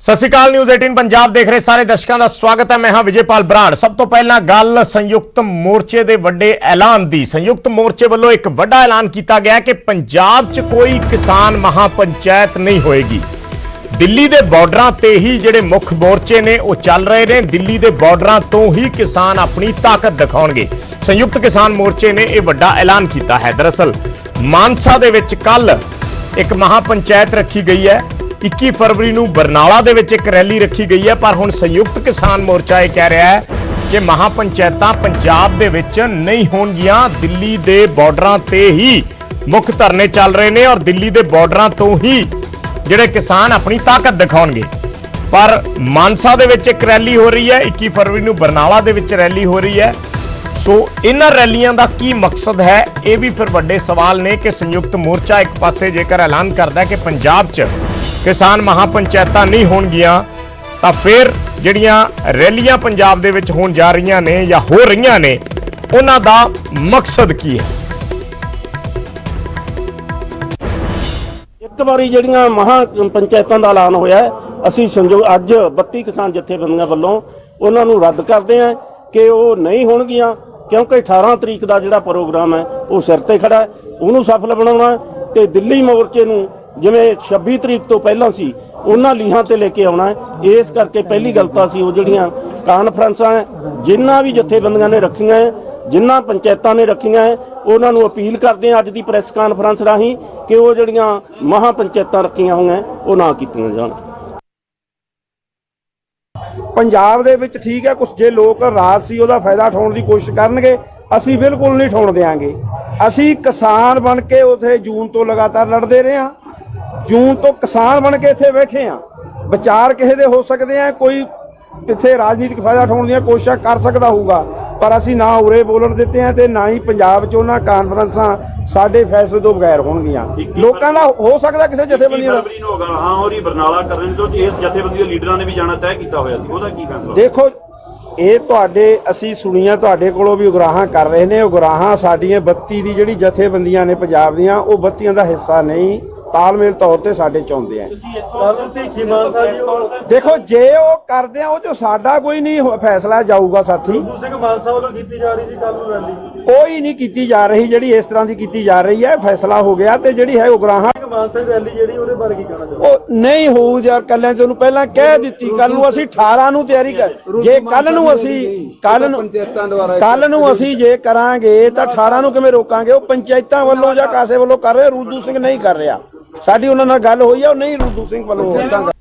सत श्री अकाल। न्यूज़ 18 पंजाब देख रहे सारे दर्शकों का स्वागत है। मैं हाँ विजयपाल बराड़। सब तो पहला गल संयुक्त मोर्चे के वड्डे ऐलान की। संयुक्त मोर्चे वालों एक वड्डा ऐलान किया गया कि पंजाब च कोई किसान महापंचायत नहीं होएगी। दिल्ली के बॉर्डर ते ही जिहड़े मुख मोर्चे ने वो चल रहे हैं। दिल्ली के बॉर्डर तो ही किसान अपनी ताकत दिखाउणगे। संयुक्त किसान मोर्चे ने यह वड्डा ऐलान किया है। दरअसल मानसा दे विच कल एक महापंचायत रखी गई है। 21 फरवरी को बरनाला दे विच एक रैली रखी गई है, पर हुण संयुक्त किसान मोर्चा यह कह रहा है कि महापंचायतां पंजाब दे विच नहीं होणगियां। दिल्ली दे बॉर्डरां ते ही मुख धरने चल रहे हैं और दिल्ली दे बॉर्डरां तो ही जिहड़े किसान अपनी ताकत दिखाउणगे। पर मानसा दे विच एक रैली हो रही है, 21 फरवरी को बरनाला दे विच रैली हो रही है। सो इन्हां रैलियां दा की मकसद है, ये भी फिर बड़े सवाल ने कि संयुक्त मोर्चा एक पासे जेकर ऐलान करता है कि पंजाब च किसान महापंचायतां नहीं होणगियां, तां फिर जिहड़ियां रैलियां पंजाब दे विच होण जा रहीआं ने या हो रहीआं ने, उन्हां दा मकसद की है। एक बारी ਜਿਹੜੀਆਂ महापंचायतां ਦਾ ਐਲਾਨ ਹੋਇਆ ਹੈ, ਅਸੀਂ ਸੰਯੋਗ ਅੱਜ 32 ਕਿਸਾਨ ਜਥੇਬੰਦੀਆਂ ਵੱਲੋਂ ਉਹਨਾਂ ਨੂੰ ਰੱਦ ਕਰਦੇ ਹਾਂ ਕਿ ਉਹ ਨਹੀਂ ਹੋਣਗੀਆਂ, ਕਿਉਂਕਿ 18 ਤਰੀਕ ਦਾ ਜਿਹੜਾ ਪ੍ਰੋਗਰਾਮ ਹੈ ਉਹ ਸਿਰ ਤੇ ਖੜਾ ਹੈ। ਉਹਨੂੰ ਸਫਲ ਬਣਾਉਣਾ ਤੇ ਦਿੱਲੀ ਮੋਰਚੇ ਨੂੰ ਜਿਵੇਂ 26 ਤਰੀਕ ਤੋਂ ਪਹਿਲਾਂ ਸੀ ਉਹਨਾਂ ਲੀਹਾਂ ਤੇ ਲੈ ਕੇ ਆਉਣਾ ਹੈ। ਇਸ ਕਰਕੇ ਪਹਿਲੀ ਗੱਲ ਤਾਂ ਅਸੀਂ ਉਹ ਜਿਹੜੀਆਂ ਕਾਨਫਰੰਸਾਂ ਜਿਨ੍ਹਾਂ ਵੀ ਜਥੇਬੰਦੀਆਂ ਨੇ ਰੱਖੀਆਂ ਹੈ, ਜਿਨ੍ਹਾਂ ਪੰਚਾਇਤਾਂ ਨੇ ਰੱਖੀਆਂ ਹੈ, ਉਹਨਾਂ ਨੂੰ ਅਪੀਲ ਕਰਦੇ ਹਾਂ ਅੱਜ ਦੀ ਪ੍ਰੈਸ ਕਾਨਫਰੰਸ ਰਾਹੀਂ ਕਿ ਉਹ ਜਿਹੜੀਆਂ ਮਹਾਪੰਚਾਇਤਾਂ ਰੱਖੀਆਂ ਹੋਈਆਂ ਉਹ ਨਾ ਕੀਤੀਆਂ ਜਾਣ। ਪੰਜਾਬ ਦੇ ਵਿੱਚ ਠੀਕ ਹੈ, ਕੁਝ ਜੇ ਲੋਕ ਰਾਜਸੀ ਉਹਦਾ ਫਾਇਦਾ ਉਠਾਉਣ ਦੀ ਕੋਸ਼ਿਸ਼ ਕਰਨਗੇ, ਅਸੀਂ ਬਿਲਕੁਲ ਨਹੀਂ ਉਠਾਉਣ ਦੇਵਾਂਗੇ। ਅਸੀਂ ਕਿਸਾਨ ਬਣ ਕੇ ਉਥੇ ਜੂਨ ਤੋਂ ਲਗਾਤਾਰ ਲੜਦੇ ਰਹੇ ਹਾਂ। ਜੂਨ ਤੋਂ ਕਿਸਾਨ ਬਣ ਕੇ ਇੱਥੇ ਬੈਠੇ ਹਾਂ। ਵਿਚਾਰ ਕਿਸੇ ਦੇ ਹੋ ਸਕਦੇ ਆ, ਕੋਈ ਇੱਥੇ ਰਾਜਨੀਤਿਕ ਫਾਇਦਾ ਉਠਾਉਣ ਦੀਆਂ ਕੋਸ਼ਿਸ਼ਾਂ ਕਰ ਸਕਦਾ ਹੋਊਗਾ, ਪਰ ਅਸੀਂ ਨਾ ਉਰੇ ਬੋਲਣ ਦਿੱਤੇ ਆ ਤੇ ਨਾ ਹੀ ਪੰਜਾਬ 'ਚ ਉਹਨਾਂ ਕਾਨਫਰੰਸਾਂ ਸਾਡੇ ਫੈਸਲੇ ਤੋਂ ਬਗੈਰ ਹੋਣਗੀਆਂ। ਲੋਕਾਂ ਦਾ ਹੋ ਸਕਦਾ ਕਿਸੇ ਜਥੇਬੰਦੀਆਂ ਦਾ ਹਾਂ ਔਰ ਬਰਨਾਲਾ ਕਰਨ ਤੋਂ ਇਸ ਜਥੇਬੰਦੀ ਦੇ ਲੀਡਰਾਂ ਨੇ ਵੀ ਜਾਣਾ ਤੈਅ ਕੀਤਾ ਹੋਇਆ ਸੀ, ਉਹਦਾ ਕੀ ਫੈਸਲਾ? ਦੇਖੋ, ਇਹ ਤੁਹਾਡੇ ਅਸੀਂ ਸੁਣੀਆਂ ਤੁਹਾਡੇ ਕੋਲੋਂ ਵੀ ਉਗਰਾਹਾਂ ਕਰ ਰਹੇ ਨੇ। ਉਗਰਾਹਾਂ ਸਾਡੀਆਂ 32 ਦੀ ਜਿਹੜੀ ਜਥੇਬੰਦੀਆਂ ਨੇ ਪੰਜਾਬ ਦੀਆਂ, ਉਹ 32 ਦਾ ਹਿੱਸਾ ਨਹੀਂ, ਤਾਲਮੇਲ ਤੌਰ ਤੇ ਸਾਡੇ ਚਾਹੁੰਦੇ ਆ। ਦੇਖੋ, ਜੇ ਉਹ ਕਰਦੇ ਆ ਉਹ ਚ ਸਾਡਾ ਕੋਈ ਨਹੀਂ ਫੈਸਲਾ ਜਾਊਗਾ ਸਾਥੀ। ਕੋਈ ਨਹੀਂ ਕੀਤੀ ਜਾ ਰਹੀ ਜਿਹੜੀ ਇਸ ਤਰ੍ਹਾਂ ਦੀ ਕੀਤੀ ਜਾ ਰਹੀ ਹੈ। ਫੈਸਲਾ ਹੋ ਗਿਆ ਤੇ ਜਿਹੜੀ ਹੈ ਉਗਰਾਹਾਂ ਉਹ ਨਹੀਂ ਹੋਊ ਯਾਰ। ਕੱਲਿਆਂ ਤੇ ਉਹਨੂੰ ਪਹਿਲਾਂ ਕਹਿ ਦਿੱਤੀ, ਕੱਲ ਨੂੰ ਅਸੀਂ 18 ਨੂੰ ਤਿਆਰੀ ਕਰ, ਜੇ ਕੱਲ ਨੂੰ ਅਸੀਂ ਜੇ ਕਰਾਂਗੇ ਤਾਂ 18 ਨੂੰ ਕਿਵੇਂ ਰੋਕਾਂਗੇ? ਉਹ ਪੰਚਾਇਤਾਂ ਵੱਲੋਂ ਜਾਂ ਕਾਸੇ ਵੱਲੋਂ ਕਰ ਰਹੇ, ਰੂਦੂ ਸਿੰਘ ਨਹੀਂ ਕਰ ਰਿਹਾ। ਸਾਡੀ ਉਹਨਾਂ ਨਾਲ ਗੱਲ ਹੋਈ ਆ, ਉਹ ਨਹੀਂ ਰੂਦੂ ਸਿੰਘ ਵੱਲੋਂ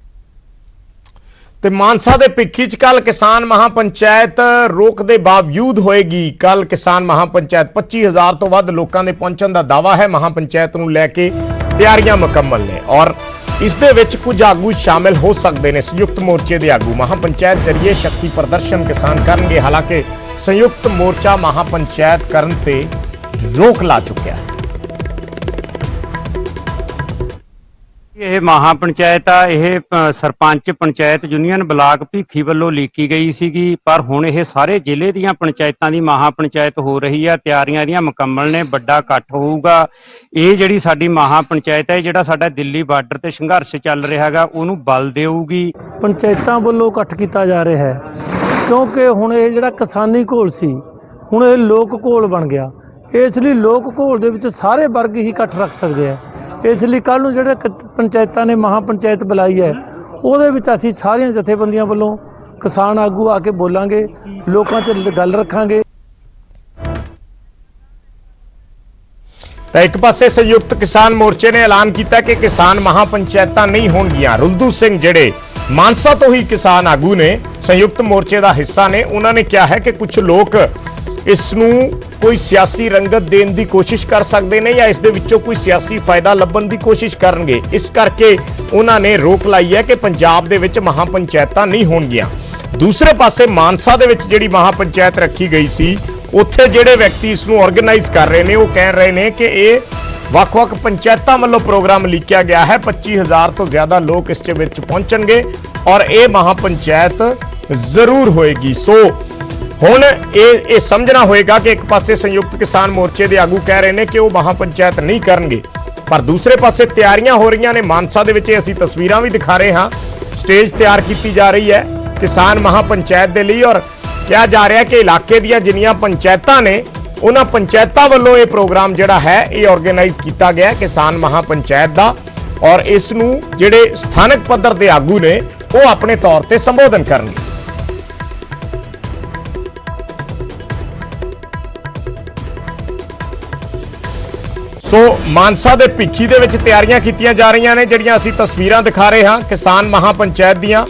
ਤੇ ਮਾਨਸਾ ਦੇ ਭਿੱਖੀ ਚ ਕੱਲ ਕਿਸਾਨ महापंचायत रोक ਦੇ ਬਾਵਜੂਦ ਹੋਏਗੀ। ਕੱਲ ਕਿਸਾਨ महापंचायत 25,000 ਤੋਂ ਵੱਧ ਲੋਕਾਂ ਦੇ ਪਹੁੰਚਣ ਦਾ ਦਾਅਵਾ ਹੈ। महापंचायत ਨੂੰ ਲੈ ਕੇ ਤਿਆਰੀਆਂ ਮੁਕੰਮਲ ਨੇ ਔਰ ਇਸ ਦੇ ਵਿੱਚ ਕੁਝ ਆਗੂ ਸ਼ਾਮਿਲ ਹੋ ਸਕਦੇ ਨੇ। ਸੰਯੁਕਤ ਮੋਰਚੇ ਦੇ ਆਗੂ महापंचायत ਜਰੀਏ ਸ਼ਕਤੀ ਪ੍ਰਦਰਸ਼ਨ ਕਿਸਾਨ ਕਰਨਗੇ। ਹਾਲਾਂਕਿ ਸੰਯੁਕਤ ਮੋਰਚਾ महापंचायत ਕਰਨ ਤੇ ਰੋਕ ਲਾ ਚੁੱਕਿਆ ਹੈ। ਇਹ ਮਹਾਪੰਚਾਇਤ ਆ, ਇਹ ਸਰਪੰਚ ਪੰਚਾਇਤ ਯੂਨੀਅਨ ਬਲਾਕ ਭੀਖੀ ਵੱਲੋਂ ਲੀਕੀ ਗਈ ਸੀਗੀ, ਪਰ ਹੁਣ ਇਹ ਸਾਰੇ ਜ਼ਿਲ੍ਹੇ ਦੀਆਂ ਪੰਚਾਇਤਾਂ ਦੀ ਮਹਾਪੰਚਾਇਤ ਹੋ ਰਹੀ ਆ। ਤਿਆਰੀਆਂ ਇਹਦੀਆਂ ਮੁਕੰਮਲ ਨੇ, ਵੱਡਾ ਇਕੱਠ ਹੋਊਗਾ। ਇਹ ਜਿਹੜੀ ਸਾਡੀ ਮਹਾਪੰਚਾਇਤ ਹੈ, ਜਿਹੜਾ ਸਾਡਾ ਦਿੱਲੀ ਬਾਰਡਰ ਤੇ ਸੰਘਰਸ਼ ਚੱਲ ਰਿਹਾ ਹੈਗਾ, ਉਹਨੂੰ ਬਲ ਦੇਊਗੀ। ਪੰਚਾਇਤਾਂ ਵੱਲੋਂ ਇਕੱਠ ਕੀਤਾ ਜਾ ਰਿਹਾ ਹੈ, ਕਿਉਂਕਿ ਹੁਣ ਇਹ ਜਿਹੜਾ ਕਿਸਾਨੀ ਘੋਲ ਸੀ, ਹੁਣ ਇਹ ਲੋਕ ਘੋਲ ਬਣ ਗਿਆ। ਇਸ ਲਈ ਲੋਕ ਘੋਲ ਦੇ ਵਿੱਚ ਸਾਰੇ ਵਰਗ ਹੀ ਇਕੱਠ ਰੱਖ ਸਕਦੇ ਆ। ਇਸ ਲਈ ਕੱਲ੍ਹ ਨੂੰ ਜਿਹੜੇ ਪੰਚਾਇਤਾਂ ਨੇ ਮਹਾਪੰਚਾਇਤ ਬੁਲਾਈ ਹੈ, ਉਹਦੇ ਵਿੱਚ ਅਸੀਂ ਸਾਰੀਆਂ ਜਥੇਬੰਦੀਆਂ ਵੱਲੋਂ ਕਿਸਾਨ ਆਗੂ ਆ ਕੇ ਬੋਲਾਂਗੇ, ਲੋਕਾਂ 'ਚ ਗੱਲ ਰੱਖਾਂਗੇ। ਤਾਂ ਇੱਕ ਪਾਸੇ ਸੰਯੁਕਤ ਕਿਸਾਨ ਮੋਰਚੇ ਨੇ ਐਲਾਨ ਕੀਤਾ ਕਿ ਕਿਸਾਨ महापंचायतां नहीं ਹੋਣਗੀਆਂ। रुलदू सिंह ਜਿਹੜੇ ਮਾਨਸਾ ਤੋਂ ਹੀ ਕਿਸਾਨ ਆਗੂ ਨੇ, ਸੰਯੁਕਤ ਮੋਰਚੇ ਦਾ ਹਿੱਸਾ ਨੇ, ਉਹਨਾਂ ਨੇ ਕਿਹਾ ਹੈ ਕਿ ਕੁਝ ਲੋਕ ਇਸ ਨੂੰ ਕੋਈ ਸਿਆਸੀ ਰੰਗਤ ਦੇਣ ਦੀ ਕੋਸ਼ਿਸ਼ ਕਰ ਸਕਦੇ ਨੇ ਜਾਂ ਇਸ ਦੇ ਵਿੱਚੋਂ ਕੋਈ ਸਿਆਸੀ ਫਾਇਦਾ ਲੱਭਣ ਦੀ ਕੋਸ਼ਿਸ਼ ਕਰਨਗੇ। ਇਸ ਕਰਕੇ ਉਹਨਾਂ ਨੇ ਰੋਕ ਲਾਈ ਹੈ ਕਿ ਪੰਜਾਬ ਦੇ ਵਿੱਚ महापंचायतां ਨਹੀਂ ਹੋਣਗੀਆਂ। ਦੂਸਰੇ ਪਾਸੇ ਮਾਨਸਾ ਦੇ ਵਿੱਚ ਜਿਹੜੀ महापंचायत ਰੱਖੀ ਗਈ ਸੀ, ਉੱਥੇ ਜਿਹੜੇ ਵਿਅਕਤੀ ਇਸ ਨੂੰ ਆਰਗੇਨਾਈਜ਼ ਕਰ ਰਹੇ ਨੇ, ਉਹ ਕਹਿ ਰਹੇ ਨੇ ਕਿ ਇਹ ਵੱਖ-ਵੱਖ ਪੰਚਾਇਤਾਂ ਵੱਲੋਂ ਪ੍ਰੋਗਰਾਮ ਲਿਖਿਆ ਗਿਆ ਹੈ। 25,000 ਤੋਂ ਜ਼ਿਆਦਾ ਲੋਕ ਇਸ ਵਿੱਚ ਪਹੁੰਚਣਗੇ ਔਰ ਇਹ महापंचायत ਜ਼ਰੂਰ ਹੋਏਗੀ। ਸੋ ਹੁਣ ਇਹ ਸਮਝਣਾ ਹੋਏਗਾ ਕਿ ਇੱਕ ਪਾਸੇ ਸੰਯੁਕਤ ਕਿਸਾਨ ਮੋਰਚੇ ਦੇ ਆਗੂ ਕਹਿ ਰਹੇ ਨੇ ਕਿ ਉਹ महापंचायत ਨਹੀਂ ਕਰਨਗੇ, ਪਰ ਦੂਸਰੇ ਪਾਸੇ ਤਿਆਰੀਆਂ ਹੋ ਰਹੀਆਂ ਨੇ। ਮਾਨਸਾ ਦੇ ਵਿੱਚ ਅਸੀਂ ਤਸਵੀਰਾਂ ਵੀ ਦਿਖਾ ਰਹੇ ਹਾਂ। ਸਟੇਜ ਤਿਆਰ ਕੀਤੀ ਜਾ ਰਹੀ ਹੈ ਕਿਸਾਨ ਮਹਾਪੰਚਾਇਤ ਦੇ ਲਈ। ਔਰ ਕਿਹਾ ਜਾ ਰਿਹਾ ਕਿ ਇਲਾਕੇ ਦੀਆਂ ਜਿੰਨੀਆਂ ਪੰਚਾਇਤਾਂ ਨੇ ਉਹਨਾਂ ਪੰਚਾਇਤਾਂ ਵੱਲੋਂ ਇਹ ਪ੍ਰੋਗਰਾਮ ਜਿਹੜਾ ਹੈ ਇਹ ਆਰਗੇਨਾਈਜ਼ ਕੀਤਾ ਗਿਆ ਕਿਸਾਨ ਮਹਾਪੰਚਾਇਤ ਦਾ। ਔਰ ਇਸ ਨੂੰ ਜਿਹੜੇ ਸਥਾਨਕ ਪੱਧਰ ਦੇ ਆਗੂ ਨੇ ਉਹ ਆਪਣੇ ਤੌਰ ਤੇ ਸੰਬੋਧਨ ਕਰਨਗੇ। ਸੋ ਮਾਨਸਾ ਦੇ ਭਿੱਖੀ ਦੇ ਵਿੱਚ ਤਿਆਰੀਆਂ ਕੀਤੀਆਂ ਜਾ ਰਹੀਆਂ ਨੇ, ਜਿਹੜੀਆਂ ਅਸੀਂ ਤਸਵੀਰਾਂ ਦਿਖਾ ਰਹੇ ਹਾਂ ਕਿਸਾਨ ਮਹਾਪੰਚਾਇਤ ਦੀਆਂ।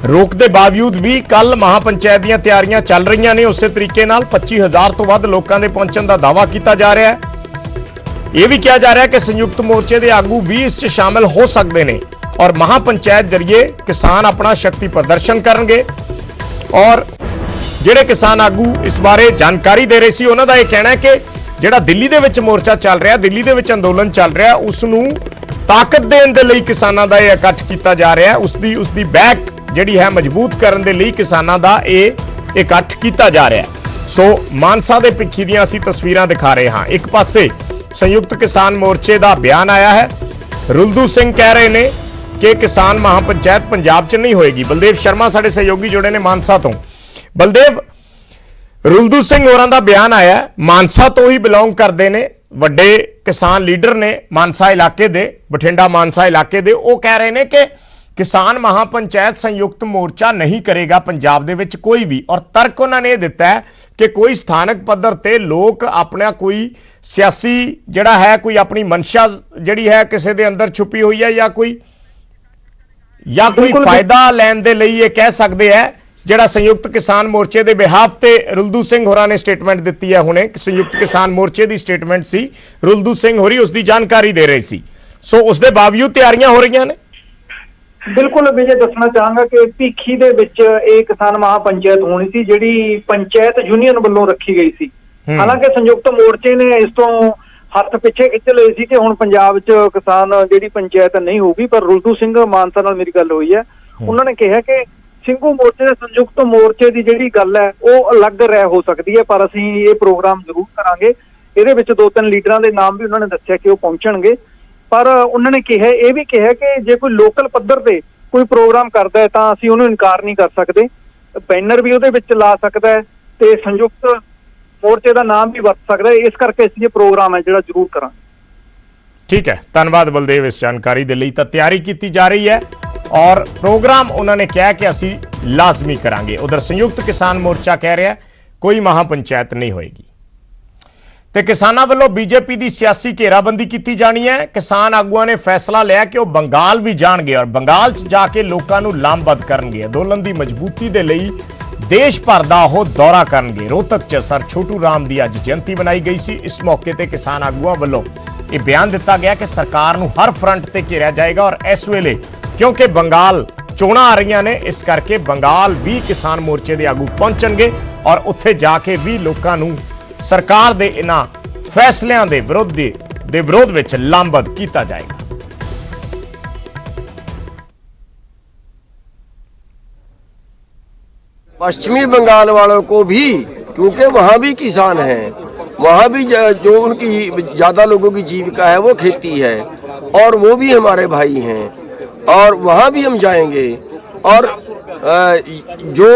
ਰੋਕ ਦੇ ਬਾਵਜੂਦ ਵੀ ਕੱਲ ਮਹਾਪੰਚਾਇਤ ਦੀਆਂ ਤਿਆਰੀਆਂ ਚੱਲ ਰਹੀਆਂ ਨੇ ਉਸੇ ਤਰੀਕੇ ਨਾਲ। 25,000 ਤੋਂ ਵੱਧ ਲੋਕਾਂ ਦੇ ਪਹੁੰਚਣ ਦਾ ਦਾਅਵਾ ਕੀਤਾ ਜਾ ਰਿਹਾ ਹੈ। ਇਹ ਵੀ ਕਿਹਾ ਜਾ ਰਿਹਾ ਕਿ ਸੰਯੁਕਤ ਮੋਰਚੇ ਦੇ ਆਗੂ ਵੀ ਇਸ 'ਚ ਸ਼ਾਮਲ ਹੋ ਸਕਦੇ ਨੇ ਔਰ ਮਹਾਪੰਚਾਇਤ ਜਰੀਏ ਕਿਸਾਨ ਆਪਣਾ ਸ਼ਕਤੀ ਪ੍ਰਦਰਸ਼ਨ ਕਰਨਗੇ। ਔਰ ਜਿਹੜੇ ਕਿਸਾਨ ਆਗੂ ਇਸ ਬਾਰੇ ਜਾਣਕਾਰੀ ਦੇ ਰਹੇ ਸੀ ਉਹਨਾਂ ਦਾ ਇਹ ਕਹਿਣਾ ਹੈ ਕਿ ਜਿਹੜਾ ਦਿੱਲੀ ਦੇ ਵਿੱਚ ਮੋਰਚਾ ਚੱਲ ਰਿਹਾ, ਦਿੱਲੀ ਦੇ ਵਿੱਚ ਅੰਦੋਲਨ ਚੱਲ ਰਿਹਾ, ਉਸ ਨੂੰ ਤਾਕਤ ਦੇਣ ਦੇ ਲਈ ਕਿਸਾਨਾਂ ਦਾ ਇਹ ਇਕੱਠ ਕੀਤਾ ਜਾ ਰਿਹਾ ਹੈ। ਉਸਦੀ ਬੈਕ ਜਿਹੜੀ ਹੈ ਮਜ਼ਬੂਤ ਕਰਨ ਦੇ ਲਈ ਕਿਸਾਨਾਂ ਦਾ ਇਹ ਇਕੱਠ ਕੀਤਾ ਜਾ ਰਿਹਾ ਹੈ। ਸੋ ਮਾਨਸਾ ਦੇ ਭਿੱਖੀ ਦੀਆਂ ਅਸੀਂ ਤਸਵੀਰਾਂ ਦਿਖਾ ਰਹੇ ਹਾਂ। ਇੱਕ ਪਾਸੇ ਸੰਯੁਕਤ ਕਿਸਾਨ ਮੋਰਚੇ ਦਾ ਬਿਆਨ ਆਇਆ ਹੈ। ਰੁਲਦੂ ਸਿੰਘ ਕਹਿ ਰਹੇ ਨੇ ਕਿ ਕਿਸਾਨ ਮਹਾਪੰਚਾਇਤ ਪੰਜਾਬ 'ਚ ਨਹੀਂ ਹੋਏਗੀ। ਬਲਦੇਵ ਸ਼ਰਮਾ ਸਾਡੇ ਸਹਿਯੋਗੀ ਜੁੜੇ ਨੇ ਮਾਨਸਾ ਤੋਂ। ਬਲਦੇਵ, ਰੁਲਦੂ ਸਿੰਘ ਹੋਰਾਂ ਦਾ ਬਿਆਨ ਆਇਆ, ਮਾਨਸਾ ਤੋਂ ਹੀ ਬਿਲੋਂਗ ਕਰਦੇ ਨੇ, ਵੱਡੇ ਕਿਸਾਨ ਲੀਡਰ ਨੇ ਮਾਨਸਾ ਇਲਾਕੇ ਦੇ, ਬਠਿੰਡਾ ਮਾਨਸਾ ਇਲਾਕੇ ਦੇ। ਉਹ ਕਹਿ ਰਹੇ ਨੇ ਕਿ ਕਿਸਾਨ ਮਹਾਪੰਚਾਇਤ ਸੰਯੁਕਤ ਮੋਰਚਾ ਨਹੀਂ ਕਰੇਗਾ ਪੰਜਾਬ ਦੇ ਵਿੱਚ ਕੋਈ ਵੀ। ਔਰ ਤਰਕ ਉਹਨਾਂ ਨੇ ਇਹ ਦਿੱਤਾ ਹੈ ਕਿ ਕੋਈ ਸਥਾਨਕ ਪੱਧਰ ਤੇ ਲੋਕ ਆਪਣਾ ਕੋਈ ਸਿਆਸੀ ਜਿਹੜਾ ਹੈ ਕੋਈ ਆਪਣੀ ਮਨਸ਼ਾ ਜਿਹੜੀ ਹੈ ਕਿਸੇ ਦੇ ਅੰਦਰ ਛੁਪੀ ਹੋਈ ਹੈ ਜਾਂ ਕੋਈ ਫਾਇਦਾ ਲੈਣ ਦੇ ਲਈ ਇਹ ਕਹਿ ਸਕਦੇ ਹੈ। ਜਿਹੜਾ ਸੰਯੁਕਤ ਕਿਸਾਨ ਮੋਰਚੇ ਦੇ ਬਿਹਾਫ ਤੇ ਰੁਲਦੂ ਸਿੰਘ ਹੋਰਾਂ ਨੇ ਸਟੇਟਮੈਂਟ ਦਿੱਤੀ ਹੈ ਹੁਣੇ, ਸੰਯੁਕਤ ਕਿਸਾਨ ਮੋਰਚੇ ਦੀ ਸਟੇਟਮੈਂਟ ਸੀ, ਰੁਲਦੂ ਸਿੰਘ ਹੋਰੀ ਉਸ ਦੀ ਜਾਣਕਾਰੀ ਦੇ ਰਹੇ ਸੀ। ਸੋ ਉਸ ਦੇ ਬਾਵਜੂਦ ਤਿਆਰੀਆਂ ਹੋ ਰਹੀਆਂ ਨੇ। ਬਿਲਕੁਲ ਵਿਜੇ, ਦੱਸਣਾ ਚਾਹਾਂਗਾ ਕਿ ਭਿੱਖੀ ਦੇ ਵਿੱਚ ਇਹ ਕਿਸਾਨ ਮਹਾਪੰਚਾਇਤ ਹੋਣੀ ਸੀ ਜਿਹੜੀ ਪੰਚਾਇਤ ਯੂਨੀਅਨ ਵੱਲੋਂ ਰੱਖੀ ਗਈ ਸੀ। ਹਾਲਾਂਕਿ ਸੰਯੁਕਤ ਮੋਰਚੇ ਨੇ ਇਸ ਤੋਂ ਹੱਥ ਪਿੱਛੇ ਖਿੱਚ ਲਏ ਸੀ ਕਿ ਹੁਣ ਪੰਜਾਬ 'ਚ ਕਿਸਾਨ ਜਿਹੜੀ ਪੰਚਾਇਤ ਨਹੀਂ ਹੋਊਗੀ। ਪਰ ਰੁਲਦੂ ਸਿੰਘ ਮਾਨਸਾ ਨਾਲ ਮੇਰੀ ਗੱਲ ਹੋਈ ਹੈ, ਉਹਨਾਂ ਨੇ ਕਿਹਾ ਕਿ ਸਿੰਘੂ ਮੋਰਚੇ ਦੇ ਸੰਯੁਕਤ ਮੋਰਚੇ ਦੀ ਜਿਹੜੀ ਗੱਲ ਹੈ ਉਹ ਅਲੱਗ ਰਹਿ ਹੋ ਸਕਦੀ ਹੈ, ਪਰ ਅਸੀਂ ਇਹ ਪ੍ਰੋਗਰਾਮ ਜ਼ਰੂਰ ਕਰਾਂਗੇ। ਇਹਦੇ ਵਿੱਚ 2-3 ਲੀਡਰਾਂ ਦੇ ਨਾਮ ਵੀ ਉਹਨਾਂ ਨੇ ਦੱਸਿਆ ਕਿ ਉਹ ਪਹੁੰਚਣਗੇ। ਪਰ ਉਹਨਾਂ ਨੇ ਕਿਹਾ, ਇਹ ਵੀ ਕਿਹਾ ਕਿ ਜੇ ਕੋਈ ਲੋਕਲ ਪੱਧਰ ਤੇ ਕੋਈ ਪ੍ਰੋਗਰਾਮ ਕਰਦਾ ਹੈ ਤਾਂ ਅਸੀਂ ਉਹਨੂੰ ਇਨਕਾਰ ਨਹੀਂ ਕਰ ਸਕਦੇ, ਬੈਨਰ ਵੀ ਉਹਦੇ ਵਿੱਚ ਲਾ ਸਕਦਾ ਹੈ ਤੇ ਸੰਯੁਕਤ ਮੋਰਚੇ ਦਾ ਨਾਮ ਵੀ ਵਰਤ ਸਕਦਾ ਹੈ। ਇਸ ਕਰਕੇ ਅਸੀਂ ਇਹ ਪ੍ਰੋਗਰਾਮ ਹੈ ਜਿਹੜਾ ਜ਼ਰੂਰ ਕਰਾਂਗੇ। ਠੀਕ ਹੈ, ਧੰਨਵਾਦ ਬਲਦੇਵ ਇਸ ਜਾਣਕਾਰੀ ਦੇ ਲਈ। ਤਾਂ ਤਿਆਰੀ ਕੀਤੀ ਜਾ ਰਹੀ ਹੈ ਔਰ ਪ੍ਰੋਗਰਾਮ ਉਹਨਾਂ ਨੇ ਕਿਹਾ ਕਿ ਅਸੀਂ ਲਾਜ਼ਮੀ ਕਰਾਂਗੇ। ਉਧਰ ਸੰਯੁਕਤ ਕਿਸਾਨ ਮੋਰਚਾ ਕਹਿ ਰਿਹਾ ਕੋਈ ਮਹਾਪੰਚਾਇਤ ਨਹੀਂ ਹੋਏਗੀ ਤੇ ਕਿਸਾਨਾਂ ਵੱਲੋਂ ਬੀਜੇਪੀ ਦੀ ਸਿਆਸੀ ਘੇਰਾਬੰਦੀ ਕੀਤੀ ਜਾਣੀ ਹੈ। ਕਿਸਾਨ ਆਗੂਆਂ ਨੇ ਫੈਸਲਾ ਲਿਆ ਕਿ ਉਹ ਬੰਗਾਲ ਵੀ ਜਾਣਗੇ ਔਰ ਬੰਗਾਲ 'ਚ ਜਾ ਕੇ ਲੋਕਾਂ ਨੂੰ ਲਾਮਬੱਧ ਕਰਨਗੇ। ਅੰਦੋਲਨ ਦੀ ਮਜ਼ਬੂਤੀ ਦੇ ਲਈ ਦੇਸ਼ ਭਰ ਦਾ ਉਹ ਦੌਰਾ ਕਰਨਗੇ। ਰੋਹਤਕ 'ਚ ਸਰ ਛੋਟੂ ਰਾਮ ਦੀ ਅੱਜ ਜਯੰਤੀ ਮਨਾਈ ਗਈ ਸੀ। ਇਸ ਮੌਕੇ ਤੇ ਕਿਸਾਨ ਆਗੂਆਂ ਵੱਲੋਂ ਇਹ ਬਿਆਨ ਦਿੱਤਾ ਗਿਆ ਕਿ ਸਰਕਾਰ ਨੂੰ ਹਰ ਫਰੰਟ ਤੇ ਘੇਰਿਆ ਜਾਏਗਾ ਔਰ ਇਸ ਵੇਲੇ ਕਿਉਂਕਿ ਬੰਗਾਲ ਚੋਣਾਂ ਆ ਰਹੀਆਂ ਨੇ ਇਸ ਕਰਕੇ ਬੰਗਾਲ ਵੀ ਕਿਸਾਨ ਮੋਰਚੇ ਦੇ ਆਗੂ ਪਹੁੰਚਣਗੇ ਔਰ ਉੱਥੇ ਜਾ ਕੇ ਵੀ ਲੋਕਾਂ ਨੂੰ ਸਰਕਾਰ ਦੇ ਇਹਨਾਂ ਫੈਸਲਿਆਂ ਦੇ ਵਿਰੋਧ ਵਿੱਚ ਲਾਮਬੱਧ ਕੀਤਾ ਜਾਏਗਾ। पश्चिमी बंगाल वालों को भी, क्योंकि वहाँ भी किसान हैं, वहाँ भी जो उनकी ज़्यादा लोगों की जीविका है वो खेती है और वो भी हमारे भाई हैं और वहाँ भी हम जाएंगे। और जो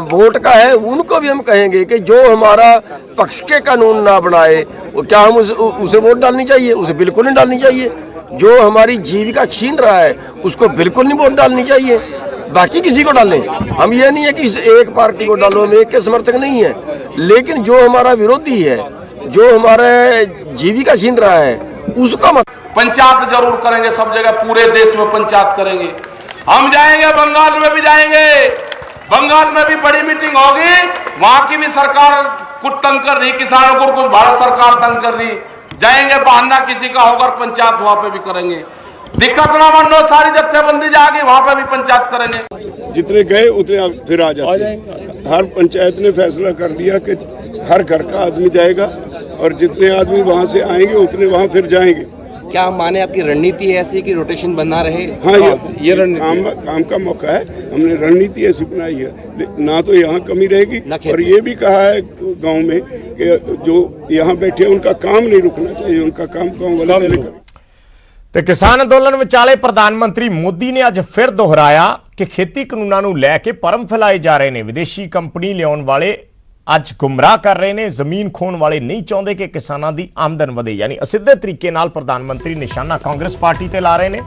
वोट का है उनको भी हम कहेंगे कि जो हमारा पक्ष के कानून ना बनाए, क्या हम उसे वोट डालनी चाहिए? उसे बिल्कुल नहीं डालनी चाहिए। जो हमारी जीविका छीन रहा है उसको बिल्कुल नहीं वोट डालनी चाहिए। बाकी किसी को डालें, हम ये नहीं है कि एक पार्टी को डालो, हम एक के समर्थक नहीं है, लेकिन जो हमारा विरोधी है, जो हमारे जीविका छीन रहा है उसका मत। पंचायत जरूर करेंगे, सब जगह पूरे देश में पंचायत करेंगे। हम जाएंगे बंगाल में भी जाएंगे, बंगाल में भी बड़ी मीटिंग होगी, वहां की भी सरकार कुछ तंग कर रही, किसानों को कुछ भारत सरकार तंग कर रही, जाएंगे बहाना किसी का होगा, पंचायत वहां पे भी करेंगे। दिक्कत ना मानो, सारी जत्थेबंदी जाएगी वहां पे भी पंचायत करेंगे। जितने गए उतने फिर आ जाते हैं। हर पंचायत ने फैसला कर दिया कि हर घर का आदमी जाएगा और जितने आदमी वहां से आएंगे उतने वहां फिर जाएंगे। क्या हम माने आपकी रणनीति है ऐसी कि रोटेशन बना रहे? हाँ, ये काम का मौका है, हमने रणनीति ऐसी बनाई है। ना तो यहाँ कमी रहेगी और ये भी कहा है गांव में कि जो यहाँ बैठे उनका काम नहीं रुकना चाहिए, उनका काम गाँव वाले पहले करें। ਤੇ ਕਿਸਾਨ ਅੰਦੋਲਨ ਵਿਚਾਲੇ ਪ੍ਰਧਾਨ ਮੰਤਰੀ ਮੋਦੀ ਨੇ ਅੱਜ ਫਿਰ ਦੁਹਰਾਇਆ ਕਿ ਖੇਤੀ ਕਾਨੂੰਨਾਂ ਨੂੰ ਲੈ ਕੇ ਭਰਮ ਫੈਲਾਏ ਜਾ ਰਹੇ ਨੇ। ਵਿਦੇਸ਼ੀ ਕੰਪਨੀ ਲਿਆਉਣ ਵਾਲੇ ਅੱਜ ਗੁੰਮਰਾਹ ਕਰ ਰਹੇ ਨੇ। ਜ਼ਮੀਨ ਖੋਣ ਵਾਲੇ ਨਹੀਂ ਚਾਹੁੰਦੇ ਕਿ ਕਿਸਾਨਾਂ ਦੀ ਆਮਦਨ ਵਧੇ। ਯਾਨੀ ਅਸਿੱਧੇ ਤਰੀਕੇ ਨਾਲ ਪ੍ਰਧਾਨ ਮੰਤਰੀ ਨਿਸ਼ਾਨਾ ਕਾਂਗਰਸ ਪਾਰਟੀ ਤੇ ਲਾ ਰਹੇ ਨੇ।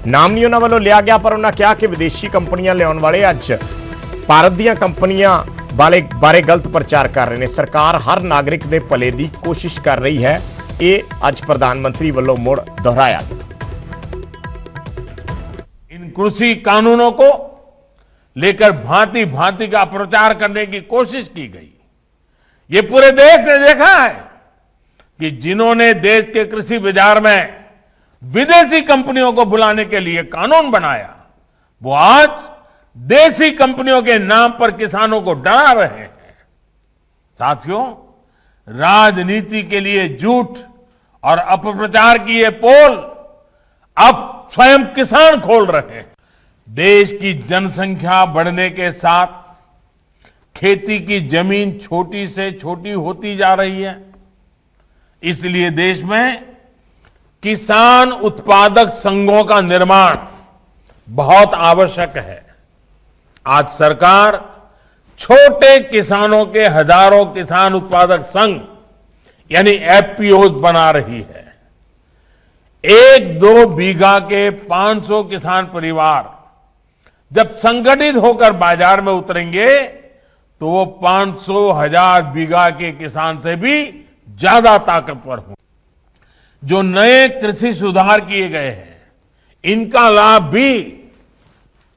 ਨਾਮ ਨਹੀਂ ਉਹਨਾਂ ਵੱਲੋਂ ਲਿਆ ਗਿਆ, ਪਰ ਉਹਨਾਂ ਕਿਹਾ ਕਿ ਵਿਦੇਸ਼ੀ ਕੰਪਨੀਆਂ ਲਿਆਉਣ ਵਾਲੇ ਅੱਜ ਭਾਰਤ ਦੀਆਂ ਕੰਪਨੀਆਂ ਬਾਰੇ ਗਲਤ ਪ੍ਰਚਾਰ ਕਰ ਰਹੇ ਨੇ। ਸਰਕਾਰ ਹਰ ਨਾਗਰਿਕ ਦੇ ਭਲੇ ਦੀ ਕੋਸ਼ਿਸ਼ ਕਰ ਰਹੀ ਹੈ। ये आज प्रधानमंत्री वालों मुड़ दोहराया। इन कृषि कानूनों को लेकर भांति भांति का प्रचार करने की कोशिश की गई। ये पूरे देश ने देखा है कि जिन्होंने देश के कृषि बाजार में विदेशी कंपनियों को बुलाने के लिए कानून बनाया, वो आज देसी कंपनियों के नाम पर किसानों को डरा रहे हैं। साथियों, राजनीति के लिए झूठ और अपप्रचार की ये पोल अब स्वयं किसान खोल रहे हैं। देश की जनसंख्या बढ़ने के साथ खेती की जमीन छोटी से छोटी होती जा रही है। इसलिए देश में किसान उत्पादक संघों का निर्माण बहुत आवश्यक है। आज सरकार छोटे किसानों के हजारों किसान उत्पादक संघ यानी एफपीओ बना रही है। 1-2 बीघा के 500 किसान परिवार जब संगठित होकर बाजार में उतरेंगे तो वो 500,000 बीघा के किसान से भी ज्यादा ताकतवर होंगे। जो नए कृषि सुधार किए गए हैं, इनका लाभ भी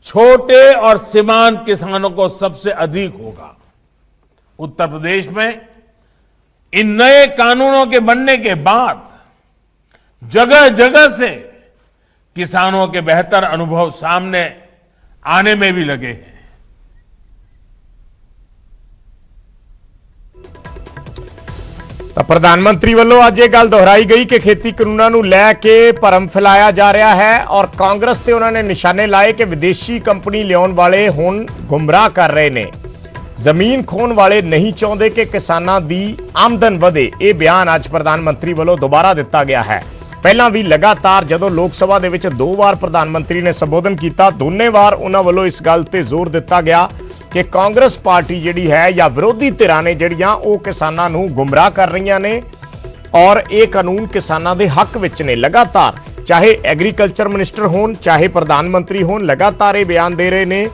छोटे और सीमांत किसानों को सबसे अधिक होगा। उत्तर प्रदेश में इन नए कानूनों के बनने के बाद जगह जगह से किसानों के बेहतर अनुभव सामने आने में भी लगे हैं। ਤਾਂ ਪ੍ਰਧਾਨ ਮੰਤਰੀ ਵੱਲੋਂ ਅੱਜ ਇਹ ਗੱਲ ਦੁਹਰਾਈ ਗਈ ਕਿ ਖੇਤੀ ਕਾਨੂੰਨਾਂ ਨੂੰ ਲੈ ਕੇ ਭਰਮ ਫੈਲਾਇਆ ਜਾ ਰਿਹਾ ਹੈ ਔਰ ਕਾਂਗਰਸ ਤੇ ਉਹਨਾਂ ਨੇ ਨਿਸ਼ਾਨੇ ਲਾਏ ਕਿ ਵਿਦੇਸ਼ੀ ਕੰਪਨੀ ਲਿਆਉਣ ਵਾਲੇ ਹੁਣ ਗੁੰਮਰਾਹ ਕਰ ਰਹੇ ਨੇ। ਜ਼ਮੀਨ ਖੋਣ ਵਾਲੇ ਨਹੀਂ ਚਾਹੁੰਦੇ ਕਿ ਕਿਸਾਨਾਂ ਦੀ ਆਮਦਨ ਵਧੇ। ਇਹ ਬਿਆਨ ਅੱਜ ਪ੍ਰਧਾਨ ਮੰਤਰੀ ਵੱਲੋਂ ਦੁਬਾਰਾ ਦਿੱਤਾ ਗਿਆ ਹੈ। ਪਹਿਲਾਂ ਵੀ ਲਗਾਤਾਰ ਜਦੋਂ ਲੋਕ ਸਭਾ ਦੇ ਵਿੱਚ 2 ਵਾਰ ਪ੍ਰਧਾਨ ਮੰਤਰੀ ਨੇ ਸੰਬੋਧਨ ਕੀਤਾ, ਦੋਨੇ ਵਾਰ ਉਹਨਾਂ ਵੱਲੋਂ ਇਸ ਗੱਲ ਤੇ ਜ਼ੋਰ ਦਿੱਤਾ ਗਿਆ ਕਿ ਕਾਂਗਰਸ ਪਾਰਟੀ ਜਿਹੜੀ ਹੈ ਜਾਂ ਵਿਰੋਧੀ ਧਿਰਾਂ ਨੇ ਜਿਹੜੀਆਂ ਉਹ ਕਿਸਾਨਾਂ ਨੂੰ ਗੁੰਮਰਾਹ ਕਰ ਰਹੀਆਂ ਨੇ ਔਰ ਇਹ ਕਾਨੂੰਨ ਕਿਸਾਨਾਂ ਦੇ ਹੱਕ ਵਿੱਚ ਨੇ। ਲਗਾਤਾਰ ਚਾਹੇ ਐਗਰੀਕਲਚਰ ਮਿਨਿਸਟਰ ਹੋਣ ਚਾਹੇ ਪ੍ਰਧਾਨ ਮੰਤਰੀ ਹੋਣ, ਲਗਾਤਾਰ ਇਹ ਬਿਆਨ ਦੇ ਰਹੇ ਨੇ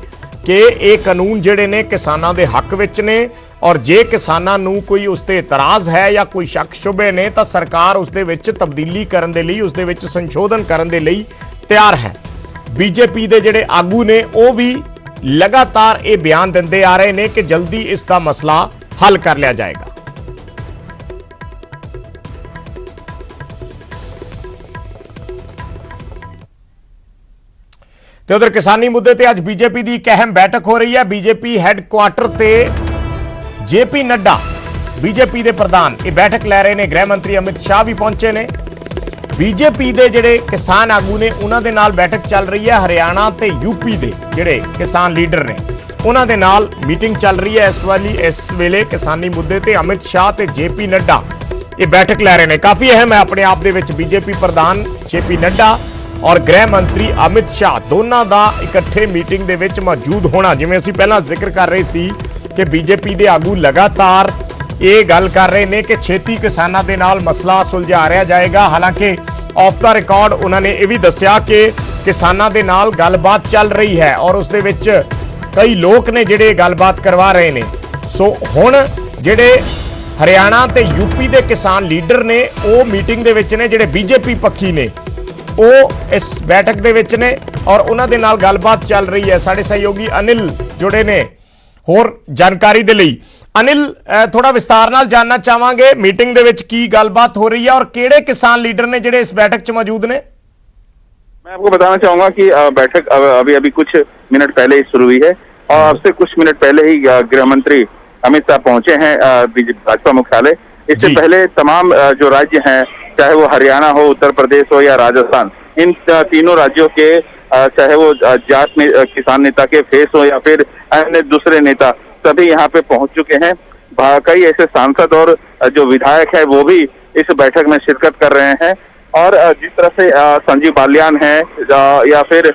ਕਿ ਇਹ ਕਾਨੂੰਨ ਜਿਹੜੇ ਨੇ ਕਿਸਾਨਾਂ ਦੇ ਹੱਕ ਵਿੱਚ ਨੇ ਔਰ ਜੇ ਕਿਸਾਨਾਂ ਨੂੰ ਕੋਈ ਉਸ ਤੇ ਇਤਰਾਜ਼ ਹੈ ਜਾਂ ਕੋਈ ਸ਼ੱਕ ਸ਼ੁਬੇ ਨੇ ਤਾਂ ਸਰਕਾਰ ਉਸ ਦੇ ਵਿੱਚ ਤਬਦੀਲੀ ਕਰਨ ਦੇ ਲਈ, ਉਸ ਦੇ ਵਿੱਚ ਸੰਸ਼ੋਧਨ ਕਰਨ ਦੇ ਲਈ ਤਿਆਰ ਹੈ। ਬੀਜੇਪੀ ਦੇ ਜਿਹੜੇ ਆਗੂ ਨੇ ਉਹ ਵੀ लगातार ये बयान देते आ रहे हैं कि जल्दी इसका मसला हल कर लिया जाएगा। ते उधर किसानी मुद्दे ते आज बीजेपी की एक अहम बैठक हो रही है। बीजेपी हैडक्वार्टर ते जेपी नड्डा बीजेपी के प्रधान ये बैठक लै रहे हैं। गृह मंत्री अमित शाह भी पहुंचे ने। बीजेपी के जिहड़े किसान आगू ने उन्हां दे नाल बैठक चल रही है। हरियाणा ते यूपी के जिहड़े किसान लीडर ने उन्हां दे नाल मीटिंग चल रही है। इस वेले किसानी मुद्दे ते अमित शाह ते जेपी नड्डा ये बैठक लै रहे हैं। काफ़ी अहम है अपने आप दे विच बीजेपी प्रधान जेपी नड्डा और गृह मंत्री अमित शाह दोनों का इकट्ठे मीटिंग दे विच मौजूद होना। जिवें असीं पहलां जिक्र कर रहे सी कि बीजेपी के आगू लगातार ये गल कर रहे हैं कि छेती किसानों के नाल मसला सुलझाया जाएगा। हालांकि ऑफ द रिकॉर्ड उन्होंने ये भी दस्या कि किसानों के नाल गलबात चल रही है और उस दे विच कई लोग ने जिहड़े गलबात करवा रहे हैं। सो हुण जिहड़े हरियाणा ते यूपी के किसान लीडर ने वो मीटिंग दे विच ने, जिहड़े बीजेपी पक्षी ने वो इस बैठक दे विच ने और उन्हां दे नाल गलबात चल रही है। साडे सहयोगी अनिल जुड़े ने होर जानकारी दे लई। अनिल, थोड़ा विस्तार नाल जानना चाहांगे मीटिंग दे विच की गलबात हो रही है और किहड़े किसान लीडर ने जिहड़े इस बैठक च मौजूद ने। मैं आपको बताना चाहूंगा कि बैठक अभी कुछ मिनट पहले ही शुरू हुई है और अब से कुछ मिनट पहले ही गृह मंत्री अमित शाह पहुंचे हैं भाजपा मुख्यालय। इससे पहले तमाम जो राज्य हैं, चाहे वो हरियाणा हो, उत्तर प्रदेश हो या राजस्थान, इन तीनों राज्यों के चाहे वो जाट में किसान नेता के फेस हो या फिर अन्य दूसरे नेता, सभी यहाँ पे पहुंच चुके हैं। कई ऐसे सांसद और जो विधायक है वो भी इस बैठक में शिरकत कर रहे हैं। और जिस तरह से संजीव बालियान है या फिर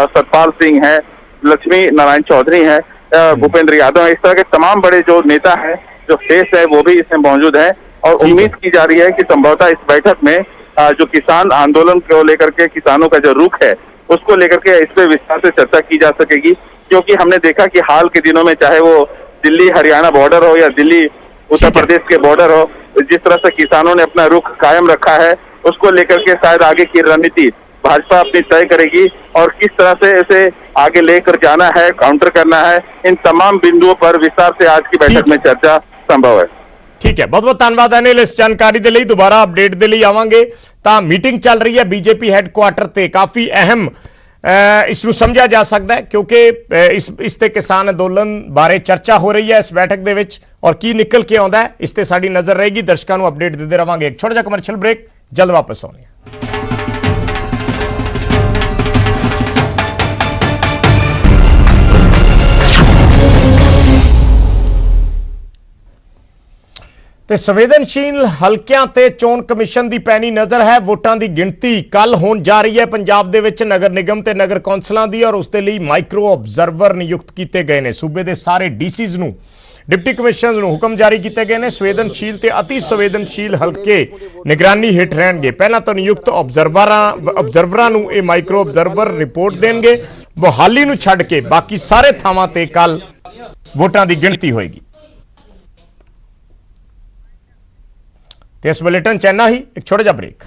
सतपाल सिंह है, लक्ष्मी नारायण चौधरी है, भूपेंद्र यादव है, इस तरह के तमाम बड़े जो नेता हैं, जो फेस है, वो भी इसमें मौजूद है। और उम्मीद की जा रही है कि संभवतः इस बैठक में जो किसान आंदोलन को लेकर के किसानों का जो रुख है उसको लेकर के इस पे विस्तार से चर्चा की जा सकेगी, क्योंकि हमने देखा कि हाल के दिनों में चाहे वो दिल्ली हरियाणा बॉर्डर हो या दिल्ली उत्तर प्रदेश के बॉर्डर हो, जिस तरह से किसानों ने अपना रुख कायम रखा है उसको लेकर के शायद आगे की रणनीति भाजपा अपनी तय करेगी और किस तरह से इसे आगे लेकर जाना है, काउंटर करना है, इन तमाम बिंदुओं पर विस्तार से आज की बैठक में चर्चा संभव है। ठीक है, बहुत बहुत धन्यवाद अनिल इस जानकारी ਦੇ ਲਈ। ਦੁਬਾਰਾ ਅਪਡੇਟ ਦੇ ਲਈ ਆਵਾਂਗੇ। ਤਾਂ ਮੀਟਿੰਗ ਚੱਲ ਰਹੀ ਹੈ ਬੀਜੇਪੀ ਹੈੱਡਕੁਆਰਟਰ ਤੇ, ਕਾਫੀ ਅਹਿਮ ਇਸ ਨੂੰ ਸਮਝਿਆ ਜਾ ਸਕਦਾ ਹੈ ਕਿਉਂਕਿ ਇਸ ਤੇ ਕਿਸਾਨ ਅੰਦੋਲਨ ਬਾਰੇ ਚਰਚਾ ਹੋ ਰਹੀ ਹੈ ਇਸ ਬੈਠਕ ਦੇ ਵਿੱਚ ਔਰ ਕੀ ਨਿਕਲ ਕੇ ਆਉਂਦਾ ਹੈ ਇਸ ਤੇ ਸਾਡੀ ਨਜ਼ਰ ਰਹੇਗੀ। ਦਰਸ਼ਕਾਂ ਨੂੰ ਅਪਡੇਟ ਦਿੰਦੇ ਰਵਾਂਗੇ। ਇੱਕ ਛੋਟਾ ਜਿਹਾ ਕਮਰਸ਼ੀਅਲ ਬ੍ਰੇਕ, ਜਲਦ ਵਾਪਸ ਆਉਂਦੇ ਹਾਂ। ਤੇ ਸੰਵੇਦਨਸ਼ੀਲ ਹਲਕਿਆਂ ਤੇ ਚੋਣ ਕਮਿਸ਼ਨ ਦੀ ਪੈਣੀ ਨਜ਼ਰ ਹੈ। ਵੋਟਾਂ ਦੀ ਗਿਣਤੀ ਕੱਲ ਹੋਣ ਜਾ ਰਹੀ ਹੈ ਪੰਜਾਬ ਦੇ ਵਿੱਚ ਨਗਰ ਨਿਗਮ ਤੇ ਨਗਰ ਕੌਂਸਲਾਂ ਦੀ ਔਰ ਉਸ ਦੇ ਲਈ ਮਾਈਕਰੋ ਆਬਜ਼ਰਵਰ ਨਿਯੁਕਤ ਕੀਤੇ ਗਏ ਨੇ। ਸੂਬੇ ਦੇ ਸਾਰੇ ਡੀਸੀਜ਼ ਨੂੰ, ਡਿਪਟੀ ਕਮਿਸ਼ਨਰਜ਼ ਨੂੰ ਹੁਕਮ ਜਾਰੀ ਕੀਤੇ ਗਏ ਨੇ। ਸੰਵੇਦਨਸ਼ੀਲ ਤੇ ਅਤੀ ਸੰਵੇਦਨਸ਼ੀਲ ਹਲਕੇ ਨਿਗਰਾਨੀ ਹੇਠ ਰਹਿਣਗੇ। ਪਹਿਲਾਂ ਤੋਂ ਨਿਯੁਕਤ ਆਬਜ਼ਰਵਰਾਂ ਨੂੰ ਇਹ ਮਾਈਕਰੋ ਆਬਜ਼ਰਵਰ ਰਿਪੋਰਟ ਦੇਣਗੇ। ਬਹਾਲੀ ਨੂੰ ਛੱਡ ਕੇ ਬਾਕੀ ਸਾਰੇ ਥਾਵਾਂ ਤੇ ਕੱਲ ਵੋਟਾਂ ਦੀ ਗਿਣਤੀ ਹੋਏਗੀ। ਤੇ ਇਸ ਬੁਲੇਟਿਨ ਚ ਇੰਨਾ ਹੀ। ਇੱਕ ਛੋਟਾ ਜਿਹਾ ਬ੍ਰੇਕ।